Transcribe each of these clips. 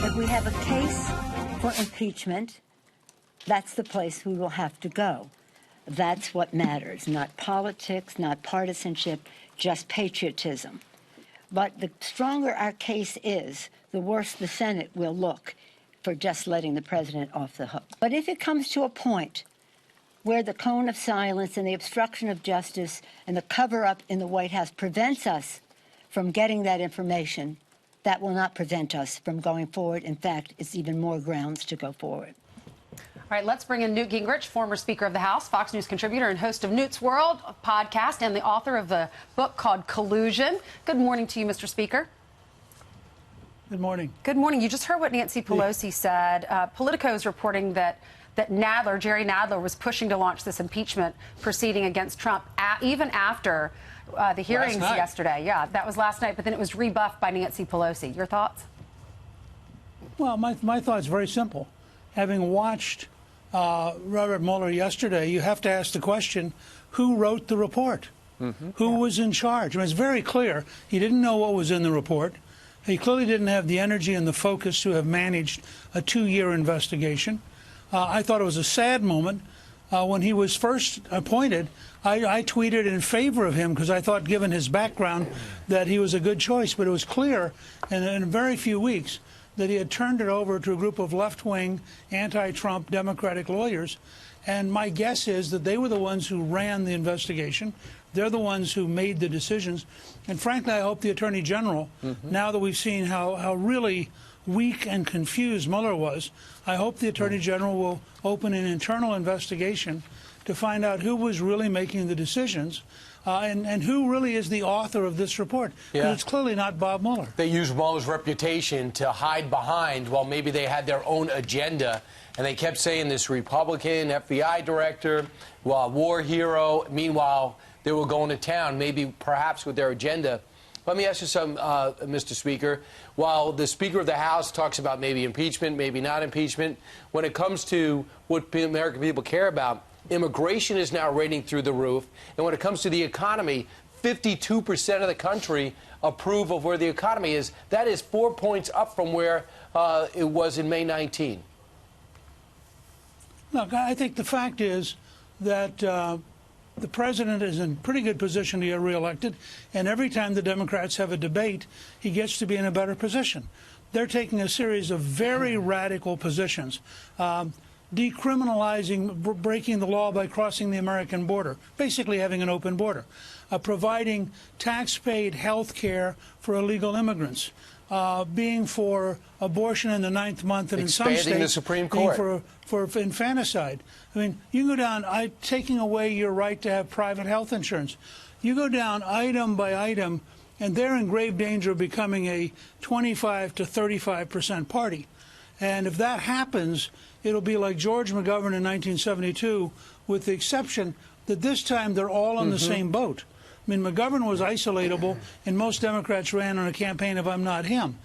If we have a case for impeachment, that's the place we will have to go. That's what matters, not politics, not partisanship, just patriotism. But the stronger our case is, the worse the Senate will look for just letting the president off the hook. But if it comes to a point where the cone of silence and the obstruction of justice and the cover-up in the White House prevents us from getting that information, that will not prevent us from going forward. In fact, it's even more grounds to go forward. All right, let's bring in Newt Gingrich, former Speaker of the House, Fox News contributor and host of Newt's World podcast and the author of the book called Collusion. Good morning to you, Mr. Speaker. Good morning. Good morning. You just heard what Nancy Pelosi said. Politico is reporting that Jerry Nadler, was pushing to launch this impeachment proceeding against Trump even after the hearings yesterday. Yeah, that was last night, but then it was rebuffed by Nancy Pelosi. Your thoughts? Well, my thought's very simple. Having watched Robert Mueller yesterday, you have to ask the question, who wrote the report? Who was in charge? I mean, it's very clear he didn't know what was in the report. He clearly didn't have the energy and the focus to have managed a 2-year investigation. I thought it was a sad moment. When he was first appointed, I tweeted in favor of him because I thought, given his background, that he was a good choice. But it was clear in a very few weeks that he had turned it over to a group of left-wing, anti-Trump Democratic lawyers. And my guess is that they were the ones who ran the investigation. They're the ones who made the decisions. And frankly, I hope the Attorney General, now that we've seen how really weak and confused Mueller was, I hope the Attorney General will open an internal investigation to find out who was really making the decisions and who really is the author of this report. Because it's clearly not Bob Mueller. They used Mueller's reputation to hide behind, well, maybe they had their own agenda. And they kept saying this Republican FBI director, war hero. Meanwhile, they were going to town, maybe perhaps with their agenda. Let me ask you something, Mr. Speaker. While the Speaker of the House talks about maybe impeachment, maybe not impeachment, when it comes to what American people care about, immigration is now rating through the roof. And when it comes to the economy, 52% of the country approve of where the economy is. That is 4 points up from where it was in May 19. Look, I think the fact is that the president is in pretty good position to get reelected, and every time the Democrats have a debate, he gets to be in a better position. They're taking a series of very radical positions, decriminalizing breaking the law by crossing the American border, basically having an open border, providing tax-paid health care for illegal immigrants, being for abortion in the 9th month, and expanding in some states the Supreme Court. Being for infanticide. I mean, you can go down, taking away your right to have private health insurance. You go down item by item, and they're in grave danger of becoming a 25 to 35% party. And if that happens, it'll be like George McGovern in 1972, with the exception that this time they're all on the same boat. I mean, McGovern was isolatable, and most Democrats ran on a campaign of "I'm not him."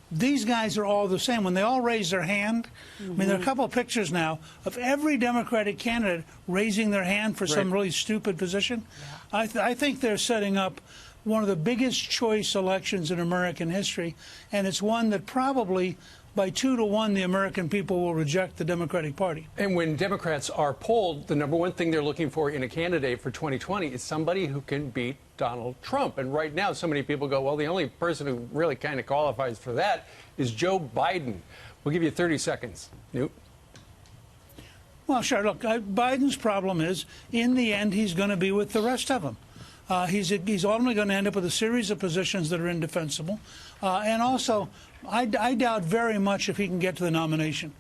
These guys are all the same. When they all raise their hand, I mean, there are a couple of pictures now of every Democratic candidate raising their hand for some really stupid position. I think they're setting up one of the biggest choice elections in American history, and it's one that probably by 2-1, the American people will reject the Democratic Party. And when Democrats are polled, the #1 thing they're looking for in a candidate for 2020 is somebody who can beat Donald Trump. And right now, so many people go, well, the only person who really kind of qualifies for that is Joe Biden. We'll give you 30 seconds. Newt? Well, sure. Look, Biden's problem is, in the end, he's going to be with the rest of them. He's only going to end up with a series of positions that are indefensible. And also, I doubt very much if he can get to the nomination.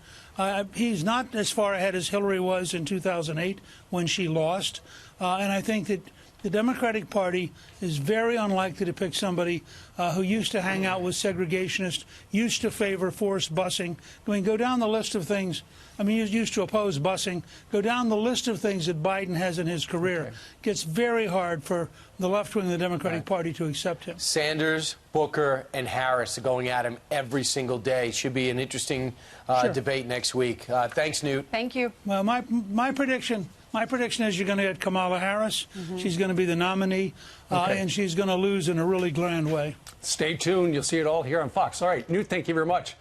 He's not as far ahead as Hillary was in 2008 when she lost. And I think that the Democratic Party is very unlikely to pick somebody who used to hang out with segregationists, used to favor forced busing. I mean, go down the list of things. I mean, he used to oppose busing. Go down the list of things that Biden has in his career. It gets very hard for the left wing of the Democratic Party to accept him. Sanders, Booker, and Harris are going at him every single day. Should be an interesting debate next week. Thanks, Newt. Thank you. Well, my prediction is you're going to get Kamala Harris. She's going to be the nominee, and she's going to lose in a really grand way. Stay tuned. You'll see it all here on Fox. All right, Newt, thank you very much.